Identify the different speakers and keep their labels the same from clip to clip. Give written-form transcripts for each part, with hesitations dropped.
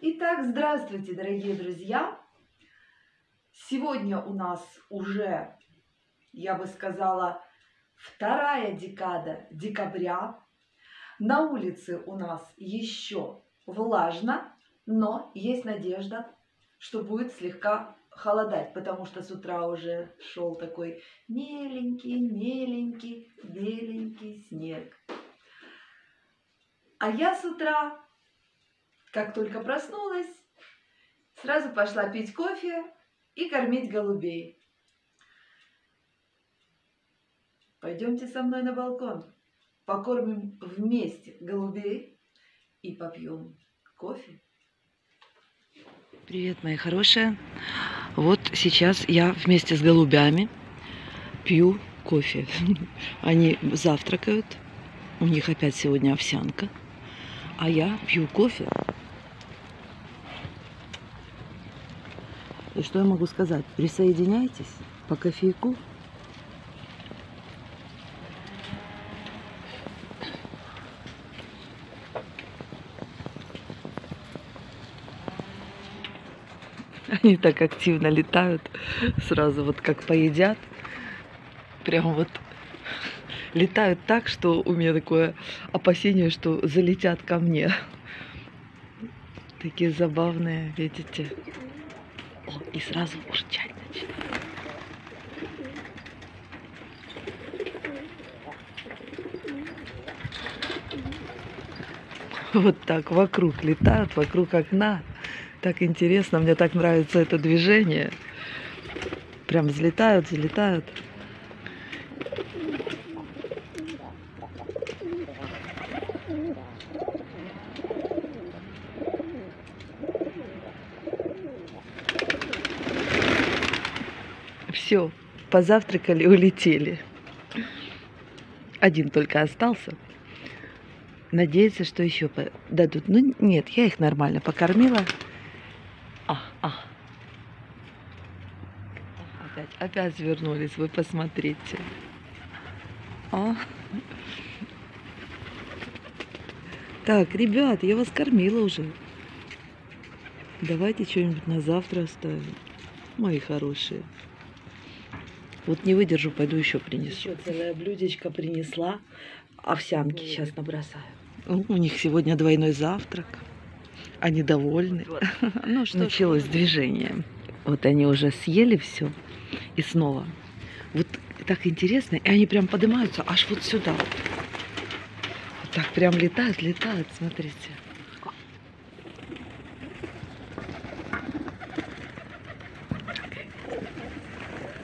Speaker 1: Итак, здравствуйте, дорогие друзья! Сегодня у нас уже, я бы сказала, вторая декада декабря. На улице у нас еще влажно, но есть надежда, что будет слегка холодать, потому что с утра уже шел такой меленький, беленький снег. А я с утра, как только проснулась, сразу пошла пить кофе и кормить голубей. Пойдемте со мной на балкон, покормим вместе голубей и попьем кофе.
Speaker 2: Привет, мои хорошие. Вот сейчас я вместе с голубями пью кофе. Они завтракают, у них опять сегодня овсянка, а я пью кофе. И что я могу сказать? Присоединяйтесь по кофейку. Они так активно летают, сразу вот как поедят, прям вот летают так, что у меня такое опасение, что залетят ко мне. Такие забавные, видите? О, и сразу урчать начинают. Вот так вокруг летают, вокруг окна. Так интересно, мне так нравится это движение. Прям взлетают, залетают. Все, позавтракали, улетели. Один только остался. Надеется, что еще дадут. Ну нет, я их нормально покормила. Опять вернулись, вы посмотрите. Так, ребят, я вас кормила уже. Давайте что-нибудь на завтра оставим, мои хорошие. Вот не выдержу, пойду еще принесу. Еще целое блюдечко принесла. Овсянки сейчас набросаю. У них сегодня двойной завтрак. Они довольны. Ну, что началось движение. Вот они уже съели все. И снова. Вот так интересно. И они прям поднимаются аж вот сюда. Вот так прям летают, смотрите.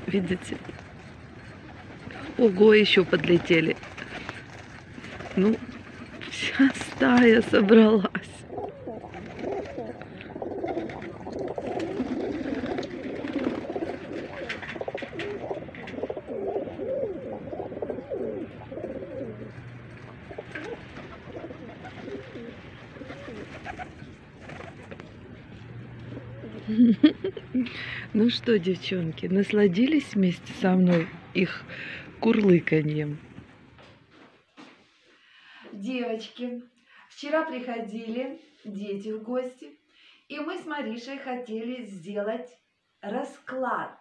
Speaker 2: Видите? Ого, еще подлетели. Ну, вся стая собралась. Ну что, девчонки, насладились вместе со мной их курлыканьем?
Speaker 1: Девочки, вчера приходили дети в гости, и мы с Маришей хотели сделать расклад.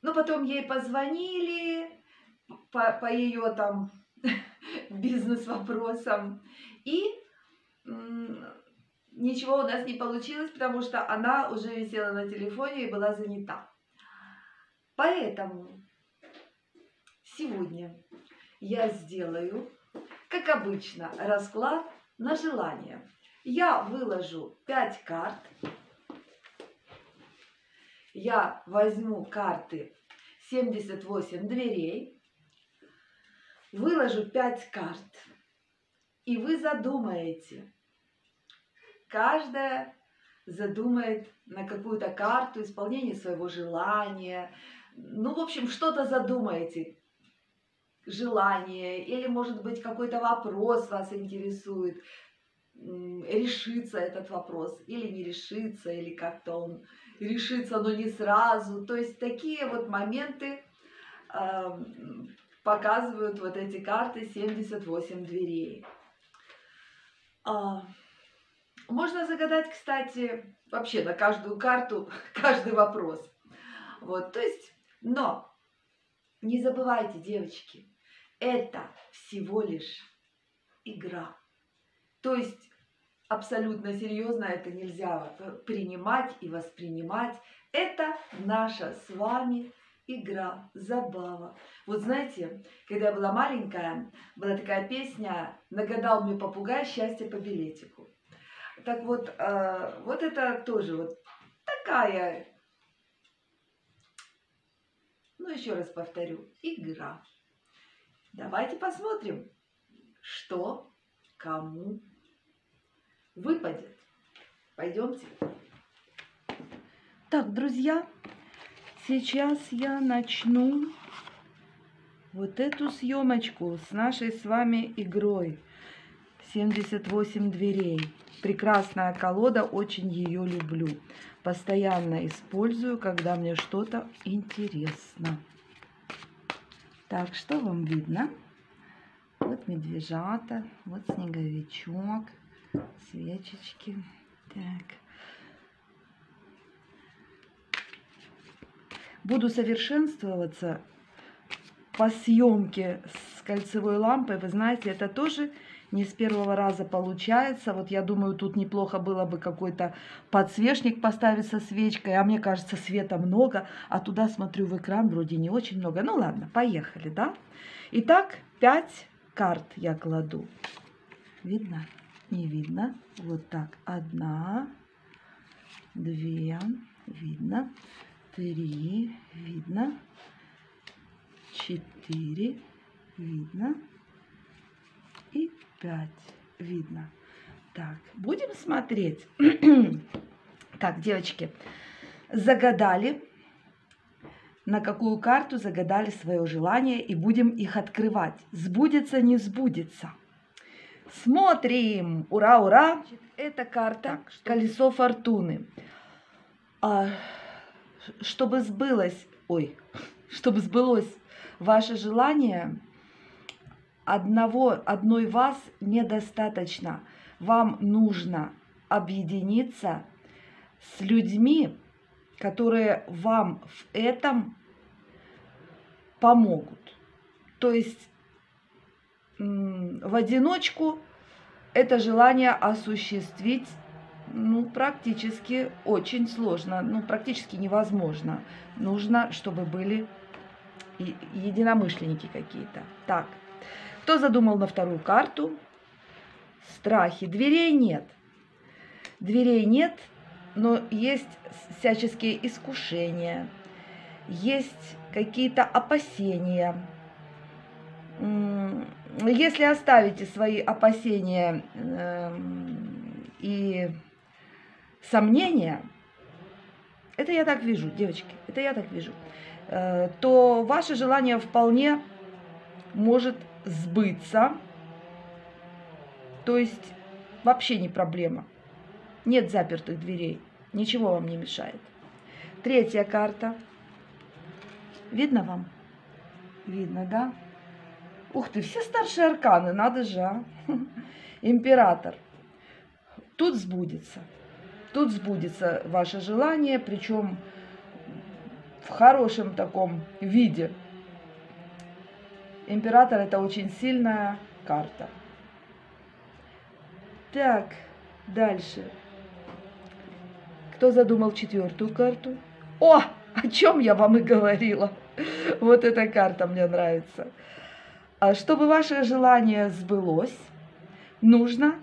Speaker 1: Но потом ей позвонили по ее там бизнес-вопросам, и ничего у нас не получилось, потому что она уже висела на телефоне и была занята. Поэтому сегодня я сделаю, как обычно, расклад на желание. Я выложу 5 карт. Я возьму карты 78 дверей. Выложу 5 карт. И вы задумаете. Каждая задумает на какую-то карту исполнение своего желания. Ну, в общем, что-то задумаете. Желание, или, может быть, какой-то вопрос вас интересует, решится этот вопрос, или не решится, или как-то он решится, но не сразу. То есть такие вот моменты показывают вот эти карты 78 дверей. Можно загадать, кстати, вообще на каждую карту, каждый вопрос. Вот, то есть, но не забывайте, девочки, это всего лишь игра. То есть абсолютно серьезно это нельзя принимать и воспринимать. Это наша с вами игра, забава. Вот знаете, когда я была маленькая, была такая песня «Нагадал мне попугай счастье по билетику». Так вот, вот это тоже вот такая, ну еще раз повторю, игра. Давайте посмотрим, что кому выпадет. Пойдемте. Так, друзья, сейчас я начну вот эту съемочку с нашей с вами игрой 78 дверей. Прекрасная колода, очень ее люблю. Постоянно использую, когда мне что-то интересно. Так, что вам видно? Вот медвежата, вот снеговичок, свечечки. Так. Буду совершенствоваться по съемке с кольцевой лампой. Вы знаете, это тоже не с первого раза получается. Вот я думаю, тут неплохо было бы какой-то подсвечник поставить со свечкой. А мне кажется, света много. А туда смотрю в экран, вроде не очень много. Ну ладно, поехали, да? Итак, 5 карт я кладу. Видно? Не видно. Вот так. 1, 2, видно. 3, видно. 4, видно. И 5, видно. Так, будем смотреть. Так, девочки, загадали, на какую карту загадали свое желание, и будем их открывать. Сбудется, не сбудется. Смотрим! Ура, ура! Это карта «Колесо фортуны». Чтобы сбылось ваше желание, одной вас недостаточно. Вам нужно объединиться с людьми, которые вам в этом помогут. То есть в одиночку это желание осуществить практически очень сложно, практически невозможно. Нужно, чтобы были единомышленники какие-то. Так, кто задумал на вторую карту? Страхи. Дверей нет. Дверей нет, но есть всяческие искушения, есть какие-то опасения. Если оставите свои опасения и сомнения, это я так вижу, девочки, это я так вижу, то ваше желание вполне может сбыться. То есть вообще не проблема. Нет запертых дверей. Ничего вам не мешает. Третья карта. Видно вам? Видно, да? Ух ты, все старшие арканы, надо же, а? Император. Тут сбудется. Тут сбудется ваше желание, причем в хорошем таком виде. Император — это очень сильная карта. Так, дальше. Кто задумал четвертую карту? О, о чем я вам и говорила. Вот эта карта мне нравится. Чтобы ваше желание сбылось, нужно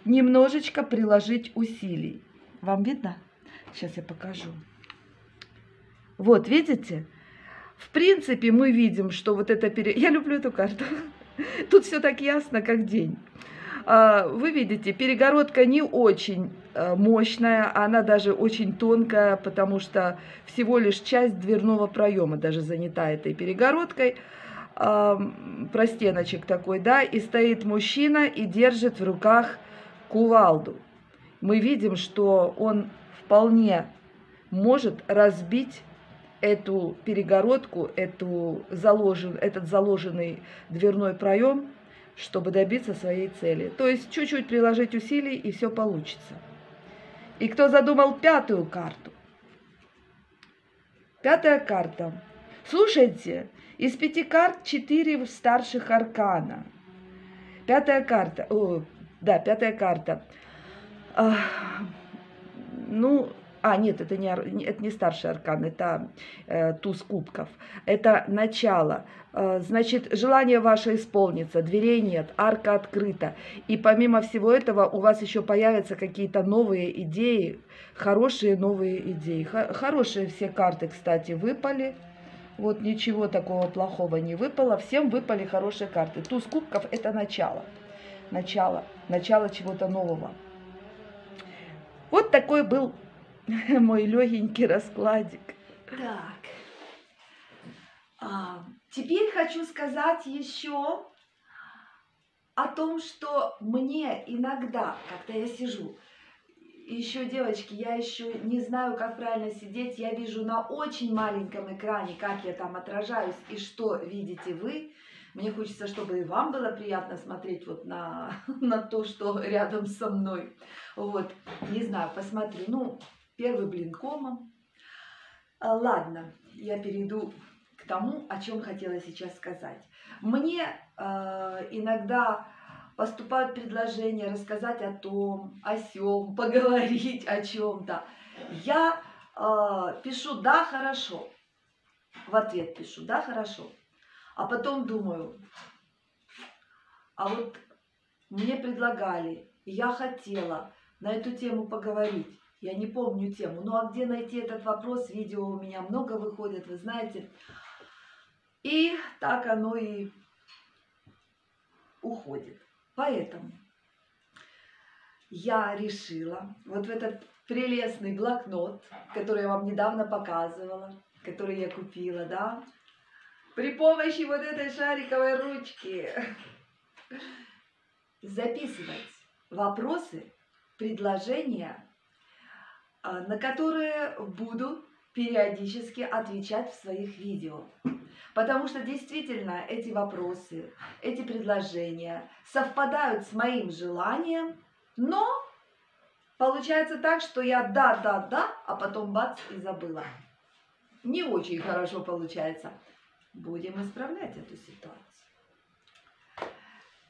Speaker 1: немножечко приложить усилий. Вам видно? Сейчас я покажу. Вот, видите? В принципе, мы видим, что вот это... Я люблю эту карту. Тут все так ясно, как день. Вы видите, перегородка не очень мощная, она даже очень тонкая, потому что всего лишь часть дверного проема даже занята этой перегородкой. Простеночек такой, да, и стоит мужчина и держит в руках кувалду. Мы видим, что он вполне может разбить эту перегородку, этот заложенный дверной проем чтобы добиться своей цели. То есть чуть-чуть приложить усилий, и все получится. И кто задумал пятую карту? Пятая карта. Слушайте, из 5 карт 4 старших аркана. Пятая карта. Пятая карта. Нет, это не старший аркан, это туз кубков. Это начало. Значит, желание ваше исполнится, дверей нет, арка открыта. И помимо всего этого у вас еще появятся какие-то новые идеи, хорошие новые идеи. Хорошие все карты, кстати, выпали. Вот ничего такого плохого не выпало. Всем выпали хорошие карты. Туз кубков – это начало. Начало чего-то нового. Вот такой был мой легенький раскладик. Так. Теперь хочу сказать еще о том, что мне иногда, когда я сижу, еще, девочки, я еще не знаю, как правильно сидеть, я вижу на очень маленьком экране, как я там отражаюсь и что видите вы. Мне хочется, чтобы и вам было приятно смотреть вот на то, что рядом со мной. Вот, не знаю, посмотрю. Первый блин комом. Ладно, я перейду к тому, о чем хотела сейчас сказать. Мне иногда поступают предложения рассказать о том, о сём, поговорить о чем-то. Я пишу «да, хорошо». В ответ пишу «да, хорошо». А потом думаю, а вот мне предлагали, я хотела на эту тему поговорить. Я не помню тему. Ну а где найти этот вопрос? Видео у меня много выходит, вы знаете. И так оно и уходит. Поэтому я решила вот в этот прелестный блокнот, который я вам недавно показывала, который я купила, да, при помощи вот этой шариковой ручки записывать вопросы, предложения, на которые буду периодически отвечать в своих видео. Потому что действительно эти вопросы, эти предложения совпадают с моим желанием, но получается так, что я да, а потом бац и забыла. Не очень хорошо получается. Будем исправлять эту ситуацию.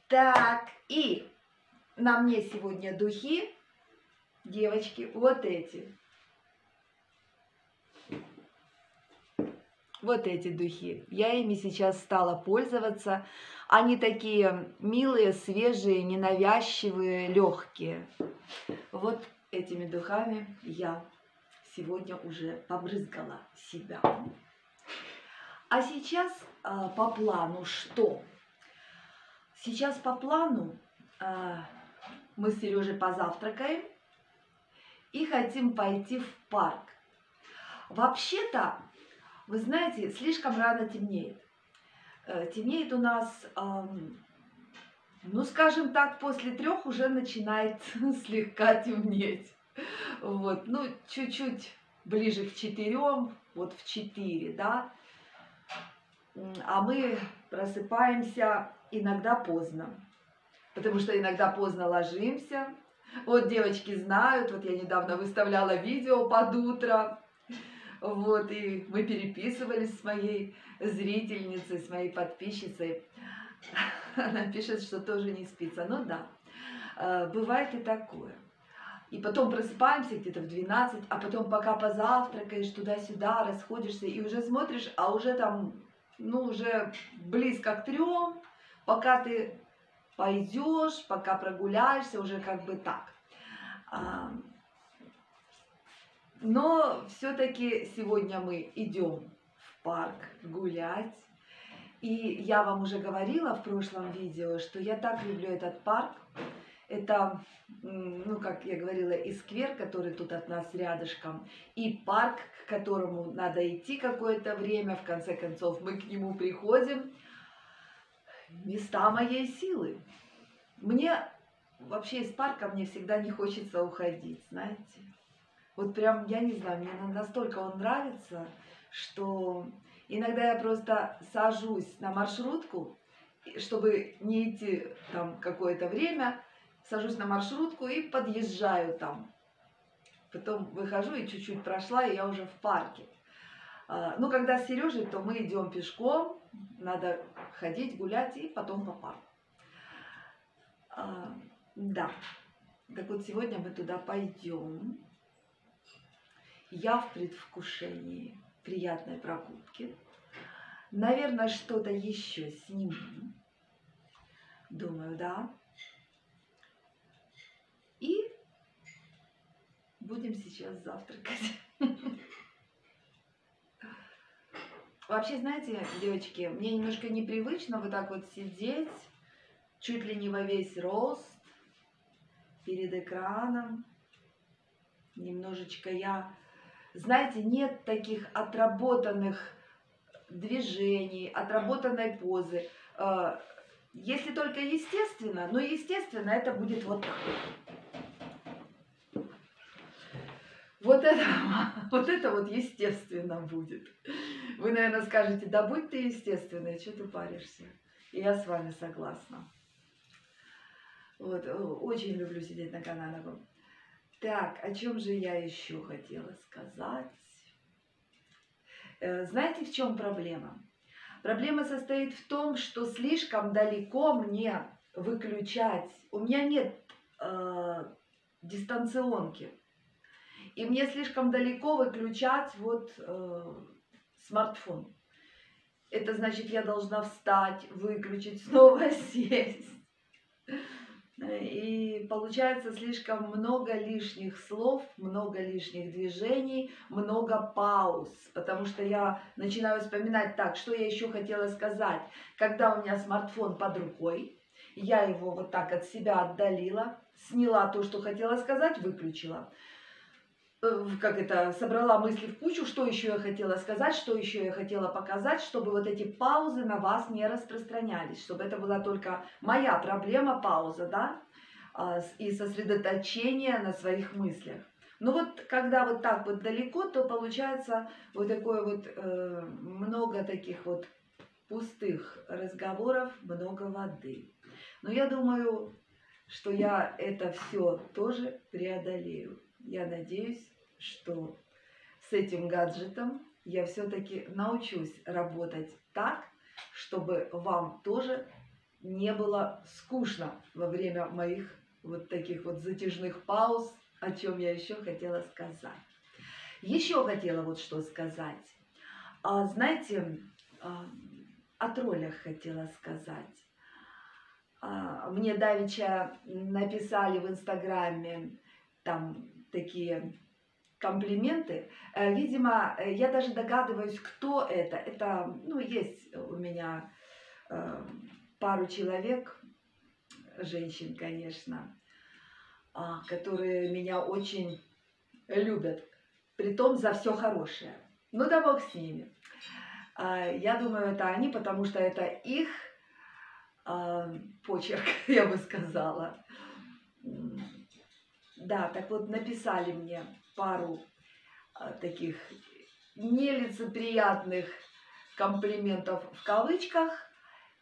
Speaker 1: Так, и на мне сегодня духи, девочки, вот эти. Вот эти духи. Я ими сейчас стала пользоваться. Они такие милые, свежие, ненавязчивые, легкие. Вот этими духами я сегодня уже побрызгала себя. А сейчас по плану что? Сейчас по плану мы с Сережей позавтракаем и хотим пойти в парк. Вообще-то, вы знаете, слишком рано темнеет. Темнеет у нас, скажем так, после 3 уже начинает слегка темнеть. Вот, чуть-чуть ближе к 4, вот в 4, да. А мы просыпаемся иногда поздно, потому что иногда поздно ложимся. Вот девочки знают, вот я недавно выставляла видео под утро, вот, и мы переписывались с моей зрительницей, с моей подписчицей. Она пишет, что тоже не спится. Ну да, бывает и такое. И потом просыпаемся где-то в 12, а потом пока позавтракаешь, туда-сюда расходишься, и уже смотришь, а уже там, уже близко к 3, пока ты пойдешь, пока прогуляешься, уже как бы так. Но все-таки сегодня мы идем в парк гулять. И я вам уже говорила в прошлом видео, что я так люблю этот парк. Это, как я говорила, и сквер, который тут от нас рядышком, и парк, к которому надо идти какое-то время. В конце концов, мы к нему приходим. Места моей силы. Мне вообще из парка мне всегда не хочется уходить, знаете. Вот прям, я не знаю, мне настолько он нравится, что иногда я просто сажусь на маршрутку чтобы не идти там какое-то время, сажусь на маршрутку и подъезжаю там. Потом выхожу и чуть-чуть прошла, и я уже в парке. Ну, когда с Сережей, то мы идем пешком, надо ходить, гулять и потом по парку. Да, так вот сегодня мы туда пойдем. Я в предвкушении приятной прогулки. Наверное, что-то еще сниму. Думаю, да. И будем сейчас завтракать. Вообще, знаете, девочки, мне немножко непривычно вот так вот сидеть, чуть ли не во весь рост, перед экраном. Немножечко знаете, нет таких отработанных движений, отработанной позы. Если только естественно, но естественно это будет вот так. Вот это вот естественно будет. Вы, наверное, скажете, да будь ты естественной, что ты паришься? И я с вами согласна. Вот, очень люблю сидеть на канале. Так, о чем же я еще хотела сказать? Знаете, в чем проблема? Проблема состоит в том, что слишком далеко мне выключать. У меня нет дистанционки. И мне слишком далеко выключать вот смартфон. Это значит, я должна встать, выключить, снова сесть. И получается слишком много лишних слов, много лишних движений, много пауз. Потому что я начинаю вспоминать так, что я еще хотела сказать. Когда у меня смартфон под рукой, я его вот так от себя отдалила, сняла то, что хотела сказать, выключила. Собрала мысли в кучу, что еще я хотела сказать, что еще я хотела показать, чтобы вот эти паузы на вас не распространялись, чтобы это была только моя проблема, пауза, да, и сосредоточение на своих мыслях. Но вот когда вот так вот далеко, то получается вот такое вот много таких вот пустых разговоров, много воды. Но я думаю, что я это все тоже преодолею. Я надеюсь, что с этим гаджетом я все-таки научусь работать так, чтобы вам тоже не было скучно во время моих вот таких вот затяжных пауз, о чем я еще хотела сказать. Еще хотела вот что сказать. Знаете, о троллях хотела сказать. Мне давеча написали в Инстаграме там такие комплименты. Видимо, я даже догадываюсь, кто это. Это, ну, есть у меня пару человек, женщин, конечно, которые меня очень любят, притом за все хорошее. Ну да бог с ними. Я думаю, это они, потому что это их почерк, я бы сказала. Да, так вот написали мне пару таких нелицеприятных комплиментов в кавычках.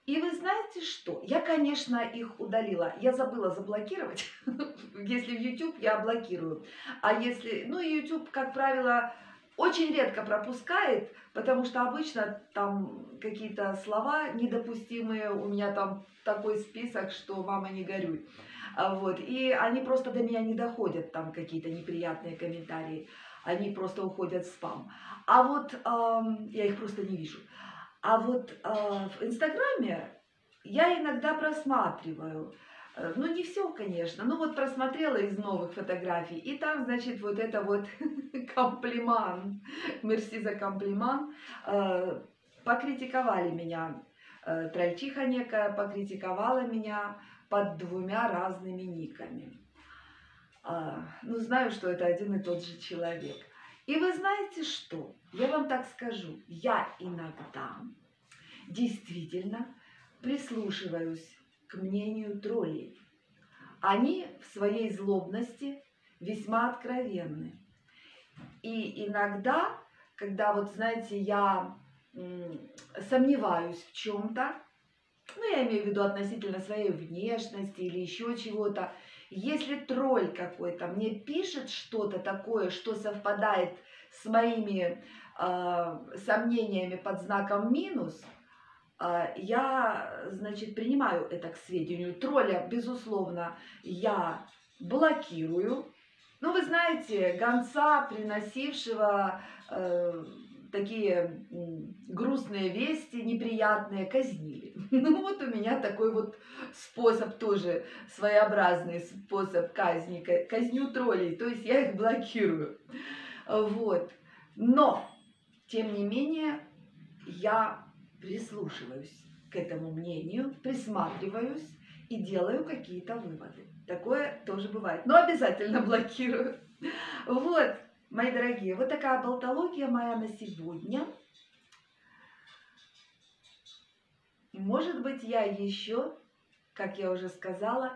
Speaker 1: И вы знаете что? Я, конечно, их удалила. Я забыла заблокировать. Если в YouTube, я блокирую. А если... Ну, YouTube, как правило, очень редко пропускает, потому что обычно там какие-то слова недопустимые. У меня там такой список, что мама не горюй. Вот. И они просто до меня не доходят, там какие-то неприятные комментарии. Они просто уходят в спам. А вот я их просто не вижу. А вот в Инстаграме я иногда просматриваю. Ну, не все, конечно. Ну, вот просмотрела из новых фотографий. И там, значит, вот это вот комплимент. Мерси за комплимент. Покритиковали меня. Трольчиха некая покритиковала меня под двумя разными никами. Ну, знаю, что это один и тот же человек. И вы знаете что? Я вам так скажу. Я иногда действительно прислушиваюсь к мнению троллей. Они в своей злобности весьма откровенны. И иногда, когда вот, знаете, я сомневаюсь в чем-то, ну, я имею в виду относительно своей внешности или еще чего-то. Если тролль какой-то мне пишет что-то такое, что совпадает с моими сомнениями под знаком минус, я, значит, принимаю это к сведению. Тролля, безусловно, я блокирую. Ну, вы знаете, гонца, приносившего такие грустные вести, неприятные, казнили. Ну, вот у меня такой вот способ тоже, своеобразный способ казни. Казню троллей, то есть я их блокирую. Вот. Но, тем не менее, я прислушиваюсь к этому мнению, присматриваюсь и делаю какие-то выводы. Такое тоже бывает. Но обязательно блокирую. Вот, мои дорогие, вот такая болтология моя на сегодня. Может быть, я еще, как я уже сказала,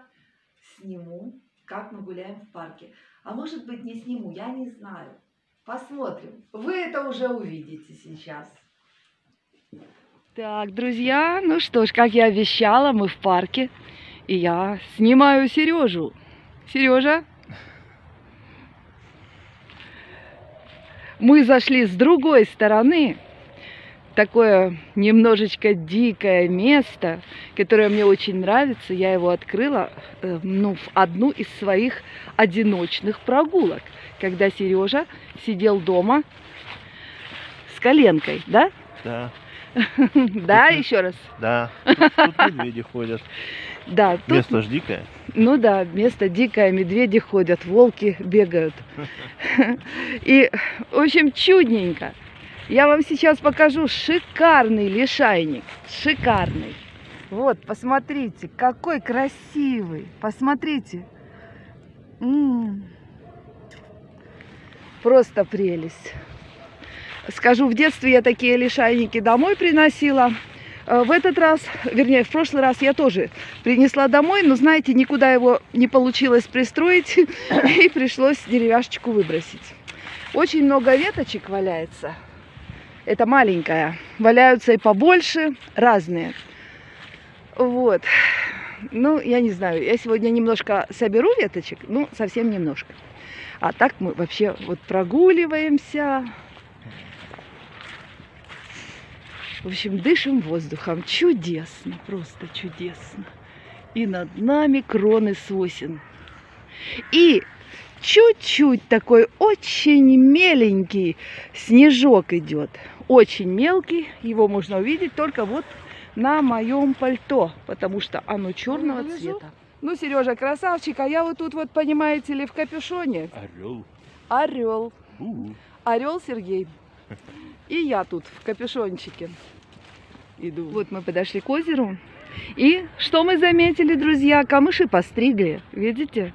Speaker 1: сниму, как мы гуляем в парке. А может быть, не сниму, я не знаю. Посмотрим. Вы это уже увидите сейчас.
Speaker 2: Так, друзья, ну что ж, как я обещала, мы в парке. И я снимаю Сережу. Сережа. Мы зашли с другой стороны. Такое немножечко дикое место, которое мне очень нравится. Я его открыла в одну из своих одиночных прогулок, когда Сережа сидел дома с коленкой, да?
Speaker 3: Да.
Speaker 2: Да, еще раз.
Speaker 3: Да. Тут медведи ходят.
Speaker 2: Да, тут...
Speaker 3: Место ж дикое.
Speaker 2: Ну да, место дикое, медведи ходят, волки бегают. И, в общем, чудненько. Я вам сейчас покажу шикарный лишайник. Шикарный. Вот, посмотрите, какой красивый. Посмотрите. Просто прелесть. Скажу, в детстве я такие лишайники домой приносила. В этот раз, вернее, в прошлый раз я тоже принесла домой, но, знаете, никуда его не получилось пристроить, и пришлось деревяшечку выбросить. Очень много веточек валяется. Это маленькая. Валяются и побольше, разные. Вот. Ну, я не знаю, я сегодня немножко соберу веточек, ну, совсем немножко. А так мы вообще вот прогуливаемся. В общем, дышим воздухом. Чудесно, просто чудесно. И над нами кроны сосен. И чуть-чуть такой очень меленький снежок идет. Очень мелкий. Его можно увидеть только вот на моем пальто, потому что оно черного цвета. Ну, Сережа красавчик, а я вот тут вот, понимаете ли, в капюшоне.
Speaker 3: Орел.
Speaker 2: Орел. Орел Сергей. И я тут в капюшончике иду. Вот мы подошли к озеру. И что мы заметили, друзья? Камыши постригли. Видите?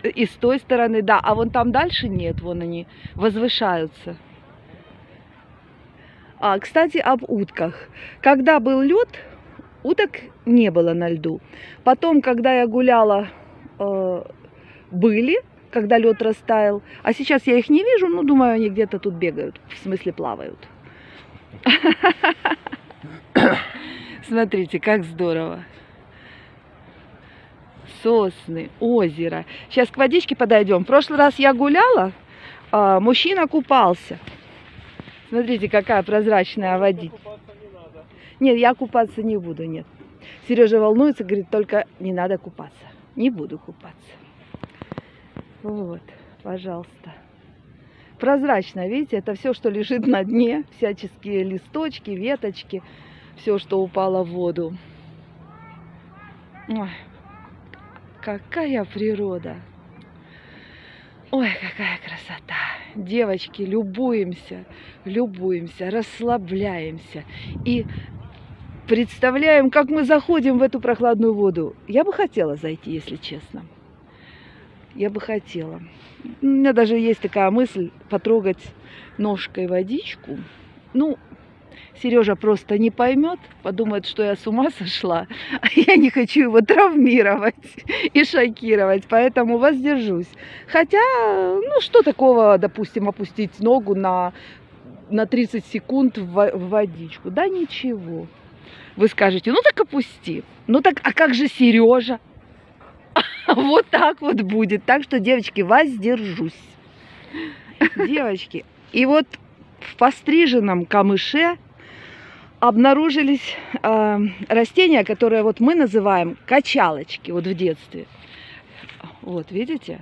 Speaker 2: И с той стороны, да. А вон там дальше нет. Вон они возвышаются. Кстати, об утках. Когда был лед, уток не было на льду. Потом, когда я гуляла, были. Когда лед растаял. А сейчас я их не вижу, но думаю, они где-то тут бегают. В смысле, плавают. Смотрите, как здорово. Сосны, озеро. Сейчас к водичке подойдем. В прошлый раз я гуляла, мужчина купался. Смотрите, какая прозрачная водичка. Нет, я купаться не буду, нет. Сережа волнуется, говорит, только не надо купаться. Не буду купаться. Вот, пожалуйста. Прозрачно, видите, это все, что лежит на дне. Всяческие листочки, веточки. Все, что упало в воду. Ой, какая природа. Ой, какая красота. Девочки, любуемся, любуемся, расслабляемся. И представляем, как мы заходим в эту прохладную воду. Я бы хотела зайти, если честно. Я бы хотела. У меня даже есть такая мысль потрогать ножкой водичку. Ну, Сережа просто не поймет, подумает, что я с ума сошла. А я не хочу его травмировать и шокировать, поэтому воздержусь. Хотя, ну, что такого, допустим, опустить ногу на 30 секунд в водичку? Да ничего. Вы скажете, ну так опусти. Ну так, а как же Сережа? Вот так вот будет. Так что, девочки, воздержусь. Девочки, и вот в постриженном камыше обнаружились растения, которые вот мы называем качалочки, вот в детстве. Вот, видите?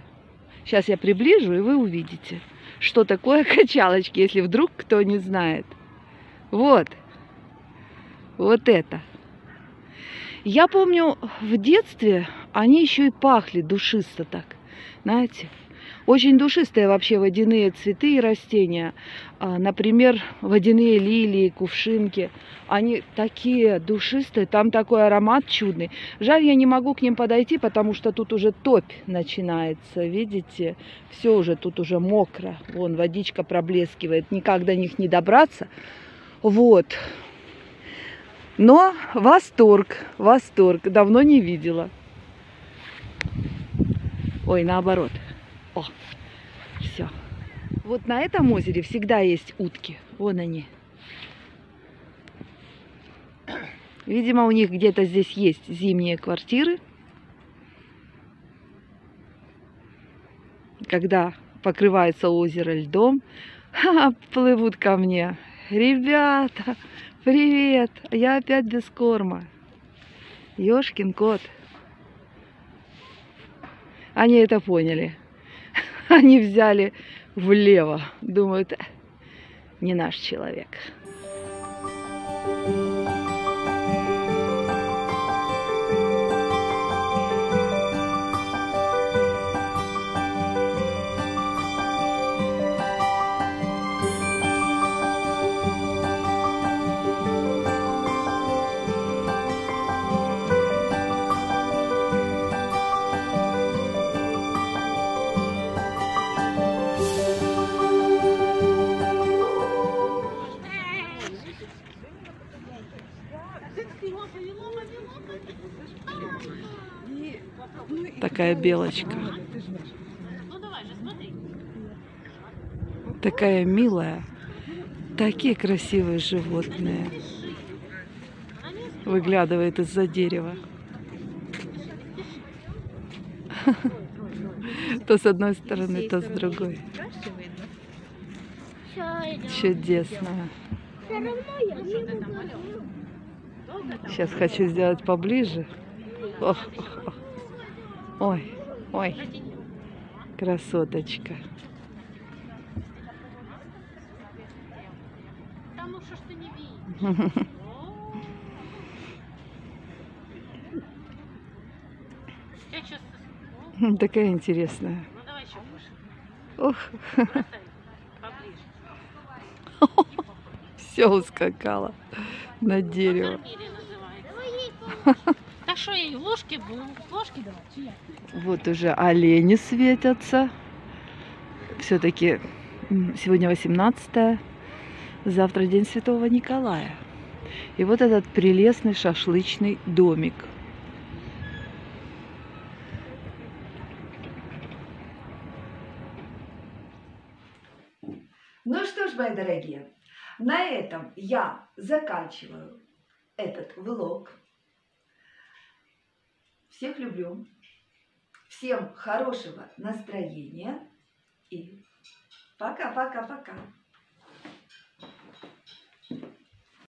Speaker 2: Сейчас я приближу, и вы увидите, что такое качалочки, если вдруг кто не знает. Вот. Вот это. Я помню, в детстве они еще и пахли душисто так, знаете. Очень душистые вообще водяные цветы и растения. Например, водяные лилии, кувшинки. Они такие душистые, там такой аромат чудный. Жаль, я не могу к ним подойти, потому что тут уже топь начинается. Видите? Все уже тут уже мокро. Вон, водичка проблескивает. Никак до них не добраться. Вот. Но восторг, восторг. Давно не видела. Ой, наоборот. О, все. Вот на этом озере всегда есть утки. Вон они. Видимо, у них где-то здесь есть зимние квартиры. Когда покрывается озеро льдом, плывут ко мне. Ребята, привет! Я опять без корма. Ёшкин кот. Они это поняли. Они взяли влево. Думают, не наш человек. Такая белочка. Такая милая. Такие красивые животные. Выглядывает из-за дерева. То с одной стороны, то с другой. Чудесно. Сейчас хочу сделать поближе. Ох, ох, ох. Ой, ой, красоточка. Такая интересная. Ох. Все ускакала на дерево.
Speaker 4: Так что ей ложки давать?
Speaker 2: Вот уже олени светятся. Все-таки сегодня 18-е, завтра день Святого Николая. И вот этот прелестный шашлычный домик.
Speaker 1: Ну что ж, мои дорогие, на этом я заканчиваю этот влог. Всех люблю. Всем хорошего настроения. И пока-пока-пока.